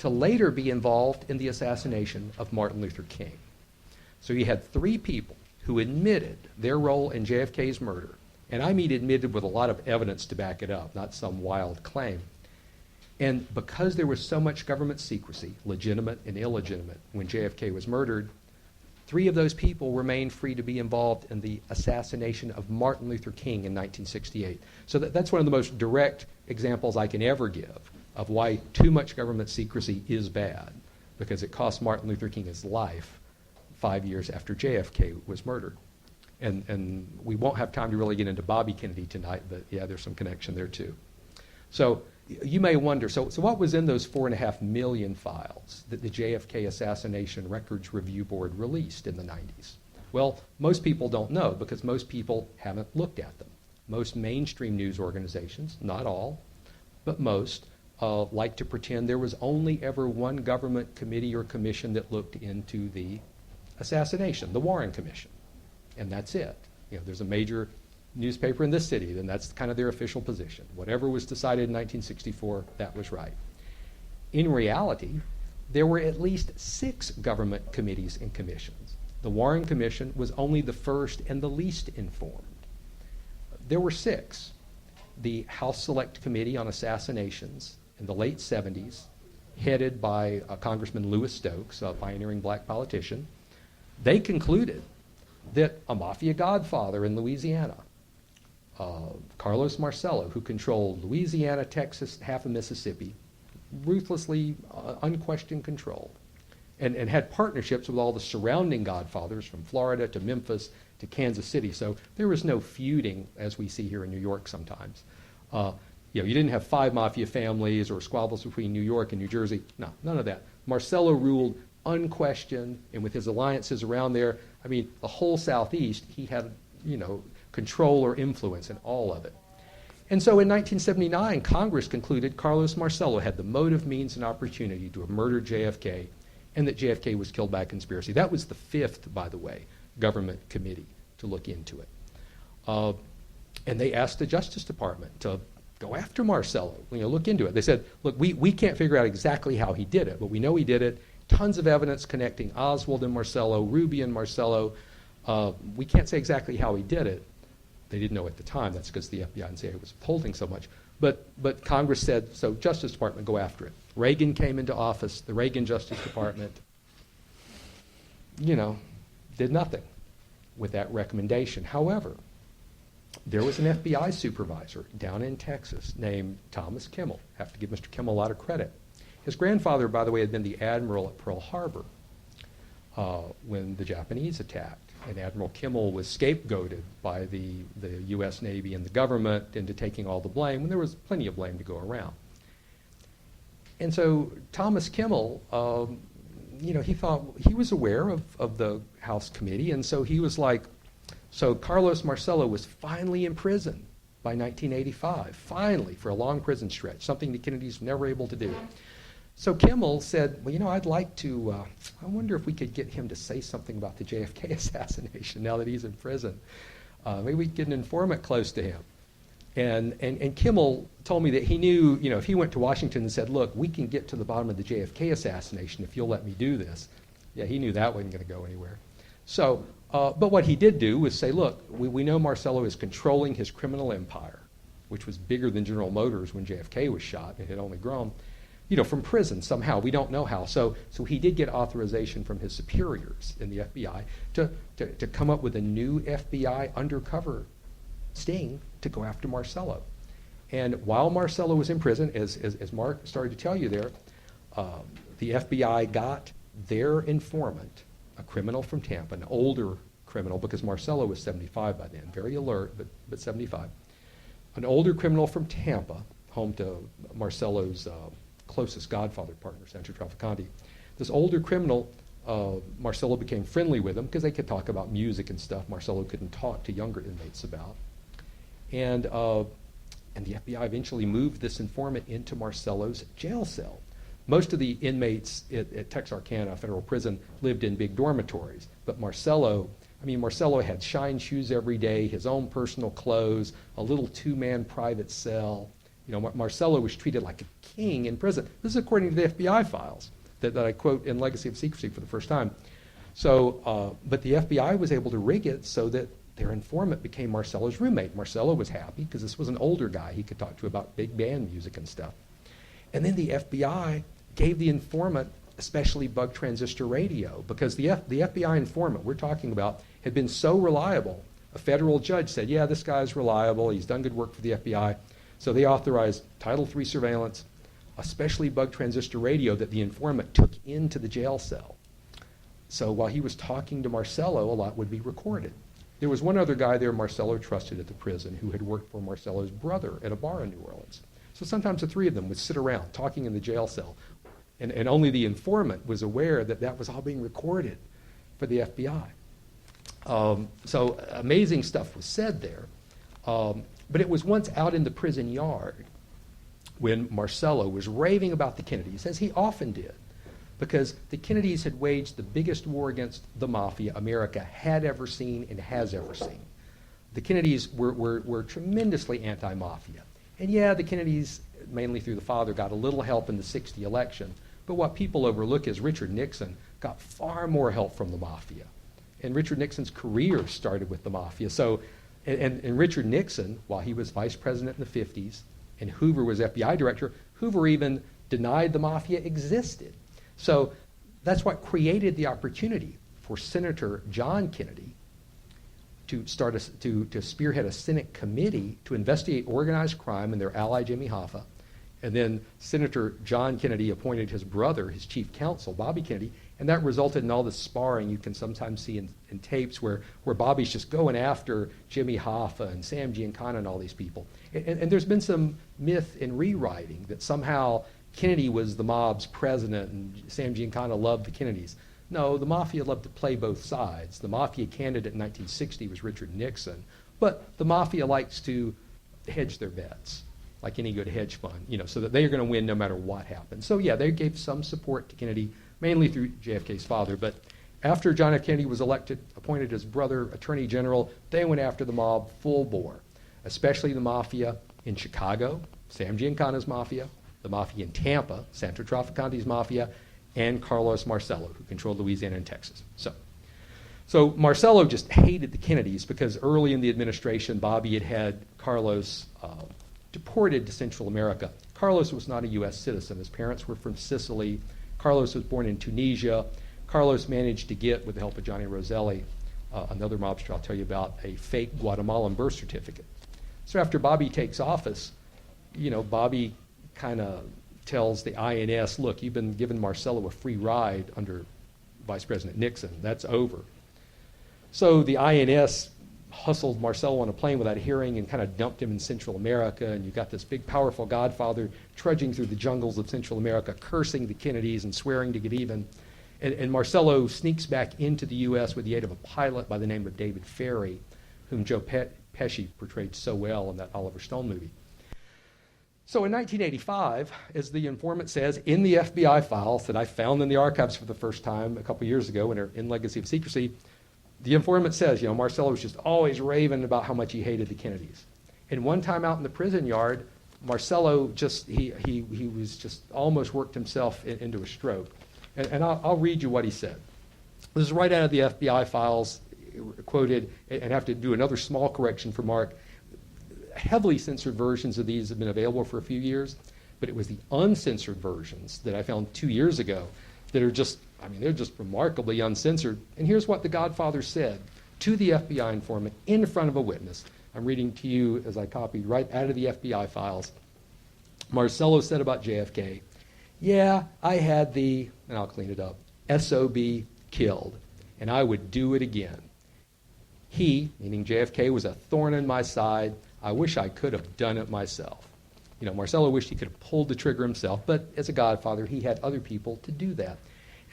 to later be involved in the assassination of Martin Luther King. So you had 3 people who admitted their role in JFK's murder, and I mean admitted with a lot of evidence to back it up, not some wild claim. And because there was so much government secrecy, legitimate and illegitimate, when JFK was murdered, 3 of those people remained free to be involved in the assassination of Martin Luther King in 1968. So that's one of the most direct examples I can ever give of why too much government secrecy is bad, because it cost Martin Luther King his life 5 years after JFK was murdered. And we won't have time to really get into Bobby Kennedy tonight, but yeah, there's some connection there too. So you may wonder, so what was in those 4.5 million files that the JFK Assassination Records Review Board released in the 90s? Well, most people don't know because most people haven't looked at them. Most mainstream news organizations, not all, but most, like to pretend there was only ever one government committee or commission that looked into the assassination, the Warren Commission, and that's it. You know, there's a major newspaper in this city, then that's kind of their official position. Whatever was decided in 1964, that was right. In reality, there were at least 6 government committees and commissions. The Warren Commission was only the first and the least informed. There were 6. The House Select Committee on Assassinations in the late 70s, headed by Congressman Lewis Stokes, a pioneering black politician, they concluded that a mafia godfather in Louisiana, Carlos Marcello, who controlled Louisiana, Texas, half of Mississippi, ruthlessly, unquestioned control, and had partnerships with all the surrounding godfathers from Florida to Memphis to Kansas City. So there was no feuding as we see here in New York sometimes. You didn't have 5 mafia families or squabbles between New York and New Jersey. No, none of that. Marcello ruled unquestioned, and with his alliances around there, I mean, the whole Southeast, he had, control or influence in all of it. And so in 1979, Congress concluded Carlos Marcello had the motive, means, and opportunity to have murdered JFK, and that JFK was killed by conspiracy. That was the 5th, by the way, government committee to look into it. And they asked the Justice Department to go after Marcello, look into it. They said, look, we can't figure out exactly how he did it, but we know he did it. Tons of evidence connecting Oswald and Marcello, Ruby and Marcello. We can't say exactly how he did it. They didn't know at the time. That's because the FBI and CIA was holding so much. But Congress said, so Justice Department, go after it. Reagan came into office. The Reagan Justice Department, did nothing with that recommendation. However, there was an FBI supervisor down in Texas named Thomas Kimmel. I have to give Mr. Kimmel a lot of credit. His grandfather, by the way, had been the admiral at Pearl Harbor when the Japanese attacked. And Admiral Kimmel was scapegoated by the U.S. Navy and the government into taking all the blame when there was plenty of blame to go around. And so Thomas Kimmel, he thought he was aware of the House committee, and so he was like, so Carlos Marcello was finally in prison by 1985, finally, for a long prison stretch, something the Kennedys were never able to do. So Kimmel said, well, I'd like to, I wonder if we could get him to say something about the JFK assassination now that he's in prison. Maybe we could get an informant close to him. And Kimmel told me that he knew, if he went to Washington and said, look, we can get to the bottom of the JFK assassination if you'll let me do this. Yeah, he knew that wasn't going to go anywhere. So, but what he did do was say, look, we know Marcello is controlling his criminal empire, which was bigger than General Motors when JFK was shot. It had only grown. From prison somehow. We don't know how. So he did get authorization from his superiors in the FBI to come up with a new FBI undercover sting to go after Marcello. And while Marcello was in prison, as Mark started to tell you there, the FBI got their informant, a criminal from Tampa, an older criminal, because Marcello was 75 by then, very alert, but 75. An older criminal from Tampa, home to Marcello's closest godfather partner, Sancho Trafficante. This older criminal, Marcello became friendly with him because they could talk about music and stuff Marcello couldn't talk to younger inmates about. And the FBI eventually moved this informant into Marcello's jail cell. Most of the inmates at Texarkana Federal Prison lived in big dormitories, but Marcello had shine shoes every day, his own personal clothes, a little 2-man private cell, Marcello was treated like a king in prison. This is according to the FBI files that I quote in Legacy of Secrecy for the first time. So, but the FBI was able to rig it so that their informant became Marcello's roommate. Marcello was happy because this was an older guy he could talk to about big band music and stuff. And then the FBI gave the informant a specially bugged transistor radio because the FBI informant we're talking about had been so reliable. A federal judge said, yeah, this guy's reliable. He's done good work for the FBI. So they authorized Title III surveillance, a specially bugged transistor radio that the informant took into the jail cell. So while he was talking to Marcello, a lot would be recorded. There was one other guy there Marcello trusted at the prison who had worked for Marcello's brother at a bar in New Orleans. So sometimes the three of them would sit around talking in the jail cell, and only the informant was aware that that was all being recorded for the FBI. So amazing stuff was said there. But it was once out in the prison yard when Marcello was raving about the Kennedys, as he often did, because the Kennedys had waged the biggest war against the mafia America had ever seen and has ever seen. The Kennedys were tremendously anti-mafia. And yeah, the Kennedys, mainly through the father, got a little help in the '60 election. But what people overlook is Richard Nixon got far more help from the mafia. And Richard Nixon's career started with the mafia. So, and Richard Nixon, while he was vice president in the 50s, and Hoover was FBI director, Hoover even denied the mafia existed. So that's what created the opportunity for Senator John Kennedy to spearhead a Senate committee to investigate organized crime and their ally Jimmy Hoffa. And then Senator John Kennedy appointed his brother, his chief counsel, Bobby Kennedy, and that resulted in all this sparring you can sometimes see in tapes where Bobby's just going after Jimmy Hoffa and Sam Giancana and all these people. And there's been some myth in rewriting that somehow Kennedy was the mob's president and Sam Giancana loved the Kennedys. No, the mafia loved to play both sides. The mafia candidate in 1960 was Richard Nixon, but the mafia likes to hedge their bets, like any good hedge fund, so that they are going to win no matter what happens. So yeah, they gave some support to Kennedy, mainly through JFK's father. But after John F. Kennedy was appointed his brother attorney general, they went after the mob full bore, especially the mafia in Chicago, Sam Giancana's mafia, the mafia in Tampa, Sandro Trafficante's mafia, and Carlos Marcello, who controlled Louisiana and Texas. So Marcello just hated the Kennedys because early in the administration, Bobby had Carlos deported to Central America. Carlos was not a U.S. citizen. His parents were from Sicily. Carlos was born in Tunisia. Carlos managed to get, with the help of Johnny Roselli, another mobster I'll tell you about, a fake Guatemalan birth certificate. So after Bobby takes office, Bobby kind of tells the INS, look, you've been giving Marcello a free ride under Vice President Nixon. That's over. So the INS hustled Marcello on a plane without hearing and kind of dumped him in Central America, and you got this big, powerful godfather trudging through the jungles of Central America, cursing the Kennedys and swearing to get even. And Marcello sneaks back into the U.S. with the aid of a pilot by the name of David Ferry, whom Joe Pesci portrayed so well in that Oliver Stone movie. So in 1985, as the informant says, in the FBI files that I found in the archives for the first time a couple years ago and are in Legacy of Secrecy, the informant says, Marcello was just always raving about how much he hated the Kennedys. And one time out in the prison yard, Marcello he was just almost worked himself into a stroke. And I'll read you what he said. This is right out of the FBI files, quoted, and have to do another small correction for Mark. Heavily censored versions of these have been available for a few years, but it was the uncensored versions that I found 2 years ago that are just, they're just remarkably uncensored. And here's what the Godfather said to the FBI informant in front of a witness. I'm reading to you as I copied right out of the FBI files. Marcello said about JFK, yeah, I had and I'll clean it up, SOB killed, and I would do it again. He, meaning JFK, was a thorn in my side. I wish I could have done it myself. Marcello wished he could have pulled the trigger himself, but as a godfather, he had other people to do that.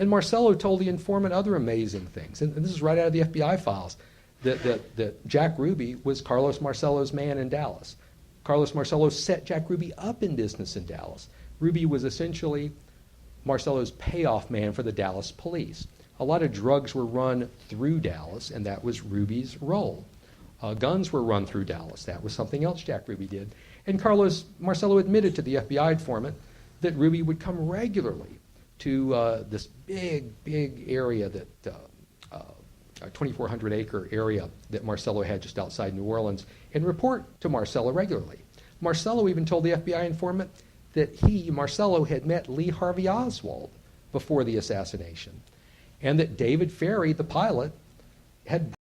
And Marcello told the informant other amazing things, and this is right out of the FBI files, that Jack Ruby was Carlos Marcello's man in Dallas. Carlos Marcello set Jack Ruby up in business in Dallas. Ruby was essentially Marcello's payoff man for the Dallas police. A lot of drugs were run through Dallas, and that was Ruby's role. Guns were run through Dallas. That was something else Jack Ruby did. And Carlos Marcello admitted to the FBI informant that Ruby would come regularly to this big area, that 2,400-acre area that Marcello had just outside New Orleans, and report to Marcello regularly. Marcello even told the FBI informant that he, Marcello, had met Lee Harvey Oswald before the assassination, and that David Ferry, the pilot, had